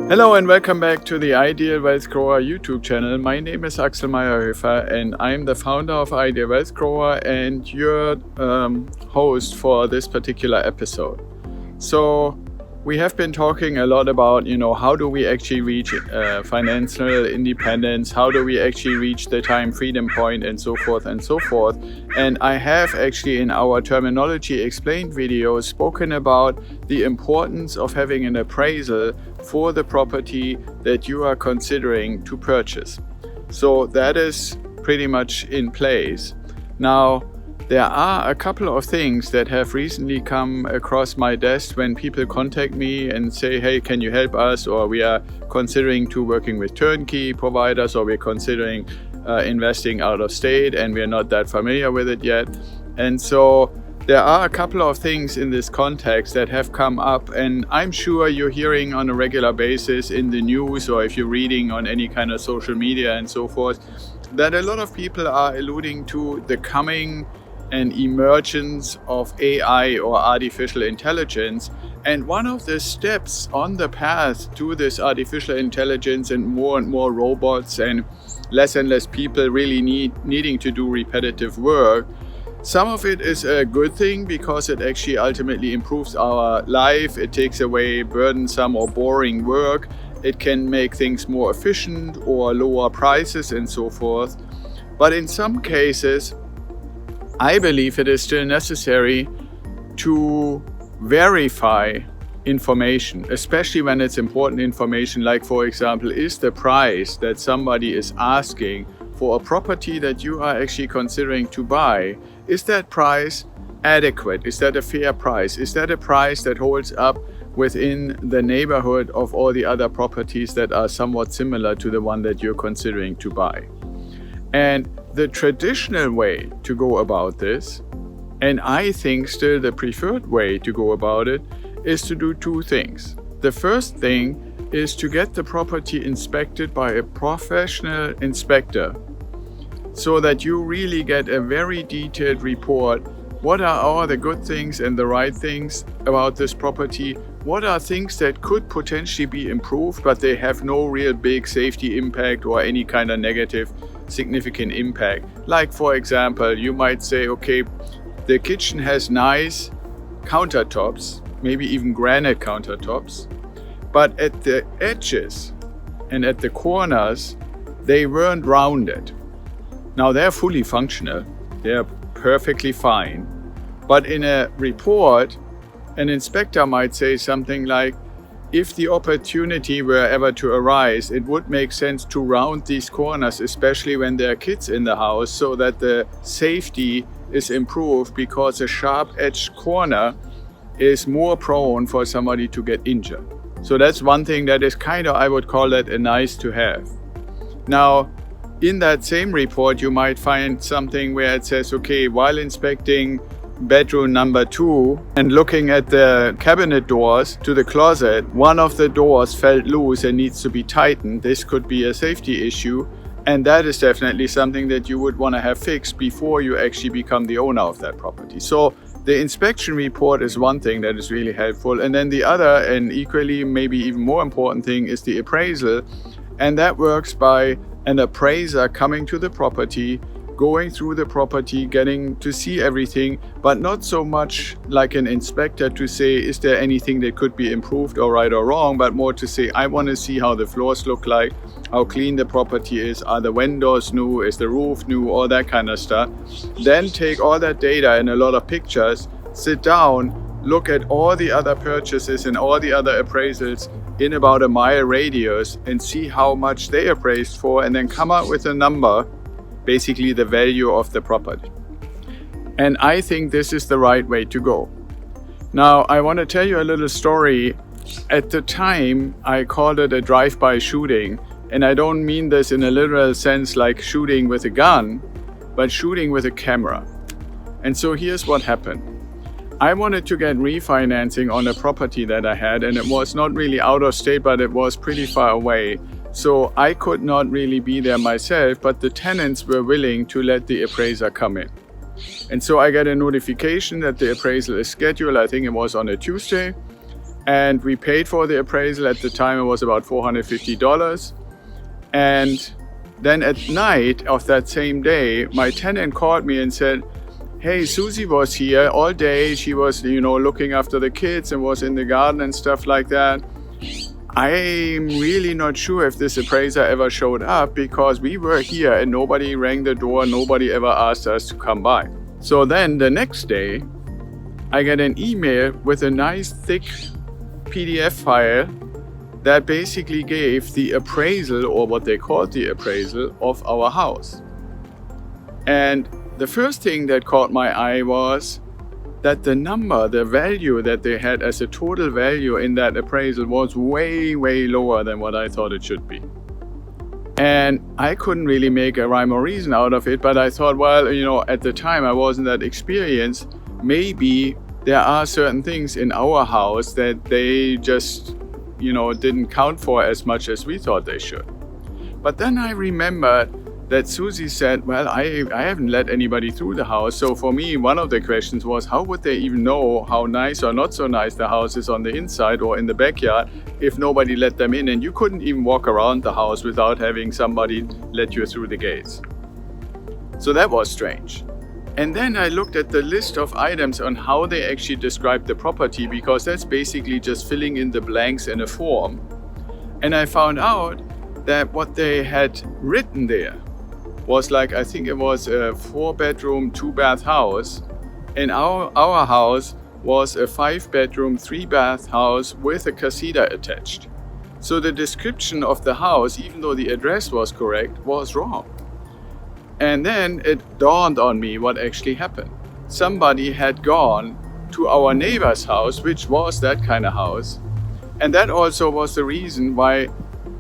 Hello and welcome back to the Ideal Wealth Grower YouTube channel. My name is Axel Meyerhöfer and I'm the founder of Ideal Wealth Grower and your host for this particular episode. So we have been talking a lot about, how do we actually reach financial independence? How do we actually reach the time freedom point and so forth and so forth. And I have actually in our Terminology Explained video spoken about the importance of having an appraisal for the property that you are considering to purchase. So that is pretty much in place. Now, there are a couple of things that have recently come across my desk when people contact me and say, hey, can you help us? Or we are considering to working with turnkey providers, or we're considering investing out of state and we're not that familiar with it yet. And so there are a couple of things in this context that have come up, and I'm sure you're hearing on a regular basis in the news, or if you're reading on any kind of social media and so forth, that a lot of people are alluding to the coming and emergence of AI or artificial intelligence. And one of the steps on the path to this artificial intelligence and more robots and less people really needing to do repetitive work, some of it is a good thing because it actually ultimately improves our life. It takes away burdensome or boring work. It can make things more efficient or lower prices and so forth. But in some cases, I believe it is still necessary to verify information, especially when it's important information, like, for example, is the price that somebody is asking for a property that you are actually considering to buy, is that price adequate? Is that a fair price? Is that a price that holds up within the neighborhood of all the other properties that are somewhat similar to the one that you're considering to buy? And the traditional way to go about this, and I think still the preferred way to go about it, is to do two things. The first thing is to get the property inspected by a professional inspector so that you really get a very detailed report. What are all the good things and the right things about this property? What are things that could potentially be improved, but they have no real big safety impact or any kind of negative significant impact? Like, for example, you might say, okay, the kitchen has nice countertops, maybe even granite countertops, but at the edges and at the corners, they weren't rounded. Now they're fully functional, they're perfectly fine, but in a report, an inspector might say something like, if the opportunity were ever to arise, it would make sense to round these corners, especially when there are kids in the house, so that the safety is improved, because a sharp-edged corner is more prone for somebody to get injured. So that's one thing that is kind of, I would call that a nice to have. Now, in that same report, you might find something where it says, okay, while inspecting bedroom number 2 and looking at the cabinet doors to the closet, one of the doors felt loose and needs to be tightened. This could be a safety issue, and that is definitely something that you would want to have fixed before you actually become the owner of that property. So the inspection report is one thing that is really helpful, and then the other, and equally maybe even more important thing, is the appraisal, and that works by an appraiser coming to the property, going through the property, getting to see everything, but not so much like an inspector to say, is there anything that could be improved or right or wrong, but more to say, I want to see how the floors look like, how clean the property is, are the windows new, is the roof new, all that kind of stuff. Then take all that data and a lot of pictures, sit down, look at all the other purchases and all the other appraisals in about a mile radius and see how much they appraised for, and then come up with a number, basically the value of the property. And I think this is the right way to go. Now, I want to tell you a little story. At the time, I called it a drive-by shooting, and I don't mean this in a literal sense like shooting with a gun, but shooting with a camera. And so here's what happened. I wanted to get refinancing on a property that I had, and it was not really out of state, but it was pretty far away. So I could not really be there myself, but the tenants were willing to let the appraiser come in. And so I get a notification that the appraisal is scheduled. I think it was on a Tuesday. And we paid for the appraisal. At the time, it was about $450. And then at night of that same day, my tenant called me and said, hey, Susie was here all day. She was, looking after the kids and was in the garden and stuff like that. I'm really not sure if this appraiser ever showed up because we were here and nobody rang the door. Nobody ever asked us to come by. So then the next day, I get an email with a nice thick PDF file that basically gave the appraisal, or what they called the appraisal, of our house. And the first thing that caught my eye was that the value that they had as a total value in that appraisal was way, way lower than what I thought it should be. And I couldn't really make a rhyme or reason out of it, but I thought, well, at the time I wasn't that experienced. Maybe there are certain things in our house that they just, didn't count for as much as we thought they should. But then I remembered that Susie said, well, I haven't let anybody through the house. So for me, one of the questions was, how would they even know how nice or not so nice the house is on the inside or in the backyard if nobody let them in? And you couldn't even walk around the house without having somebody let you through the gates. So that was strange. And then I looked at the list of items on how they actually described the property, because that's basically just filling in the blanks in a form. And I found out that what they had written there was like, I think it was a 4-bedroom, 2-bath house. And our house was a 5-bedroom, 3-bath house with a casita attached. So the description of the house, even though the address was correct, was wrong. And then it dawned on me what actually happened. Somebody had gone to our neighbor's house, which was that kind of house. And that also was the reason why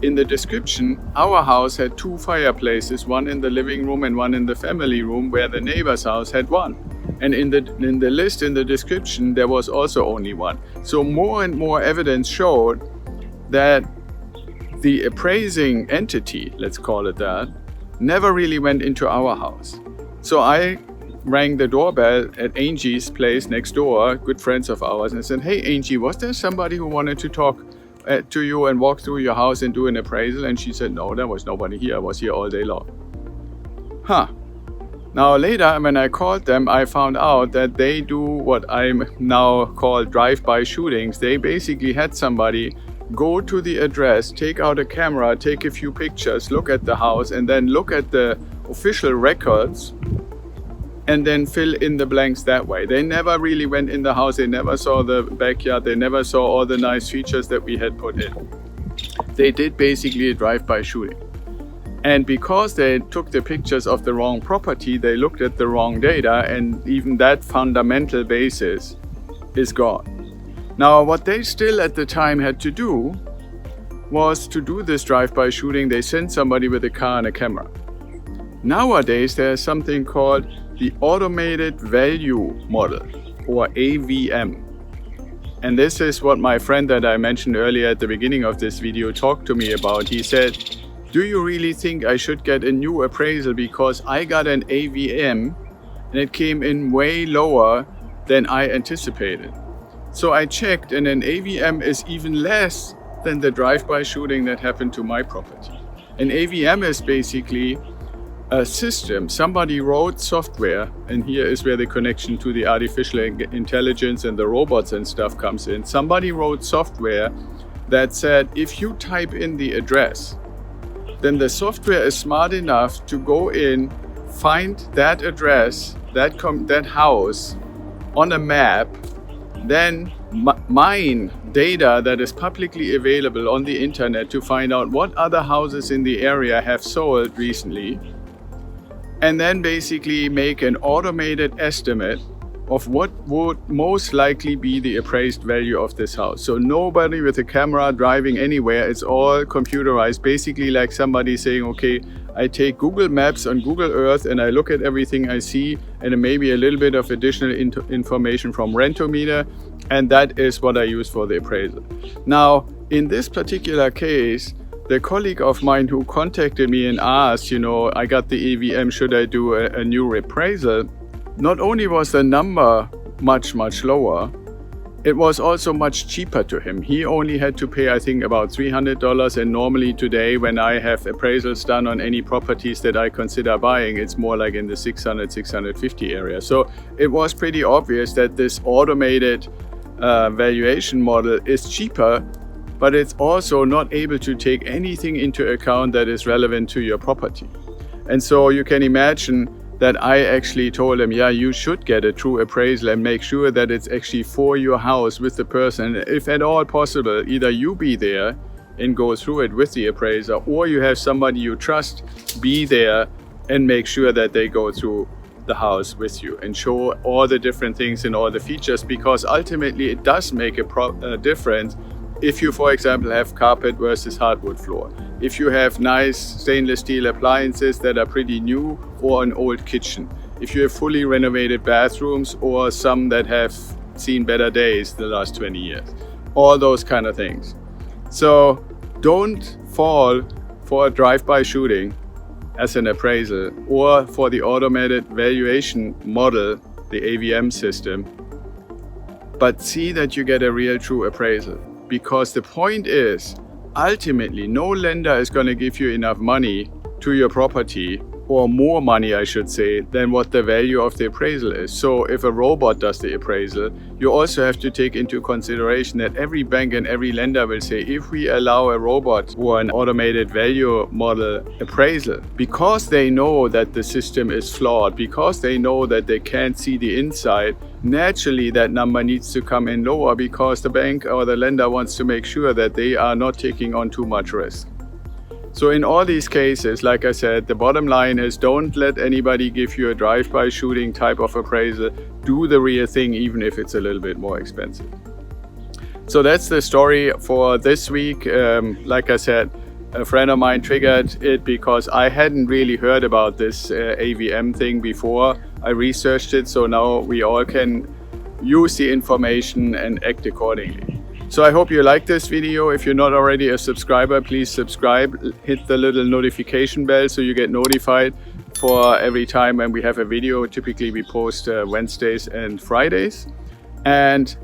in the description, our house had 2 fireplaces, one in the living room and one in the family room, where the neighbor's house had 1. And in the list, in the description, there was also only 1. So more and more evidence showed that the appraising entity, let's call it that, never really went into our house. So I rang the doorbell at Angie's place next door, good friends of ours, and I said, hey Angie, was there somebody who wanted to talk to you and walk through your house and do an appraisal? And she said, no, there was nobody here. I was here all day long. Now later, when I called them, I found out that they do what I'm now called drive-by shootings. They basically had somebody go to the address, take out a camera, take a few pictures, look at the house, and then look at the official records and then fill in the blanks that way. They never really went in the house. They never saw the backyard. They never saw all the nice features that we had put in. They did basically a drive-by shooting. And because they took the pictures of the wrong property, they looked at the wrong data, and even that fundamental basis is gone. Now, what they still at the time had to do was to do this drive-by shooting. They sent somebody with a car and a camera. Nowadays, there's something called the Automated Value Model, or AVM. And this is what my friend that I mentioned earlier at the beginning of this video talked to me about. He said, do you really think I should get a new appraisal because I got an AVM and it came in way lower than I anticipated? So I checked, and an AVM is even less than the drive-by shooting that happened to my property. An AVM is basically a system. Somebody wrote software, and here is where the connection to the artificial intelligence and the robots and stuff comes in. Somebody wrote software that said, if you type in the address, then the software is smart enough to go in, find that address, that house on a map, then mine data that is publicly available on the internet to find out what other houses in the area have sold recently, and then basically make an automated estimate of what would most likely be the appraised value of this house. So nobody with a camera driving anywhere, it's all computerized, basically like somebody saying, okay, I take Google Maps on Google Earth and I look at everything I see and maybe a little bit of additional information from Rentometer, and that is what I use for the appraisal. Now, in this particular case, the colleague of mine who contacted me and asked, I got the AVM, should I do a new appraisal? not only was the number much lower, it was also much cheaper to him. He only had to pay, I think, about $300, and normally today when I have appraisals done on any properties that I consider buying, it's more like in the 600, 650 area. So it was pretty obvious that this automated valuation model is cheaper, but it's also not able to take anything into account that is relevant to your property. And so you can imagine that I actually told him, yeah, you should get a true appraisal and make sure that it's actually for your house with the person. If at all possible, either you be there and go through it with the appraiser, or you have somebody you trust be there and make sure that they go through the house with you and show all the different things and all the features, because ultimately it does make a difference if you, for example, have carpet versus hardwood floor, if you have nice stainless steel appliances that are pretty new, or an old kitchen, if you have fully renovated bathrooms or some that have seen better days the last 20 years, all those kind of things. So don't fall for a drive-by shooting as an appraisal, or for the automated valuation model, the AVM system, but see that you get a real true appraisal. Because the point is, ultimately, no lender is going to give you enough money to your property, or more money, I should say, than what the value of the appraisal is. So if a robot does the appraisal, you also have to take into consideration that every bank and every lender will say, if we allow a robot or an automated value model appraisal, because they know that the system is flawed, because they know that they can't see the inside, naturally that number needs to come in lower, because the bank or the lender wants to make sure that they are not taking on too much risk. So in all these cases, like I said, the bottom line is, don't let anybody give you a drive-by shooting type of appraisal. Do the real thing, even if it's a little bit more expensive. So that's the story for this week. Like I said, a friend of mine triggered it because I hadn't really heard about this AVM thing before. I researched it, so now we all can use the information and act accordingly. So I hope you like this video. If you're not already a subscriber, please subscribe. Hit the little notification bell so you get notified for every time when we have a video. Typically we post Wednesdays and Fridays. And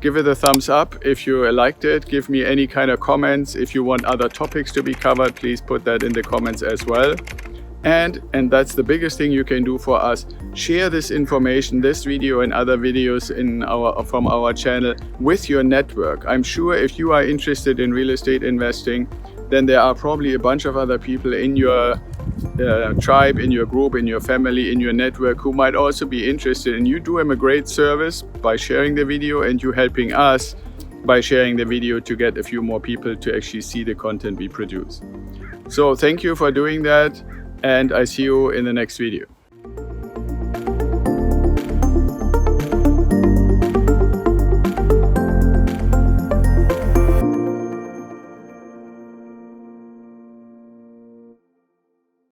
give it a thumbs up if you liked it. Give me any kind of comments. If you want other topics to be covered, please put that in the comments as well. And that's the biggest thing you can do for us. Share this information, this video and other videos from our channel with your network. I'm sure if you are interested in real estate investing, then there are probably a bunch of other people in your tribe, in your group, in your family, in your network who might also be interested. And you do them a great service by sharing the video, and you helping us by sharing the video to get a few more people to actually see the content we produce. So thank you for doing that. And I see you in the next video.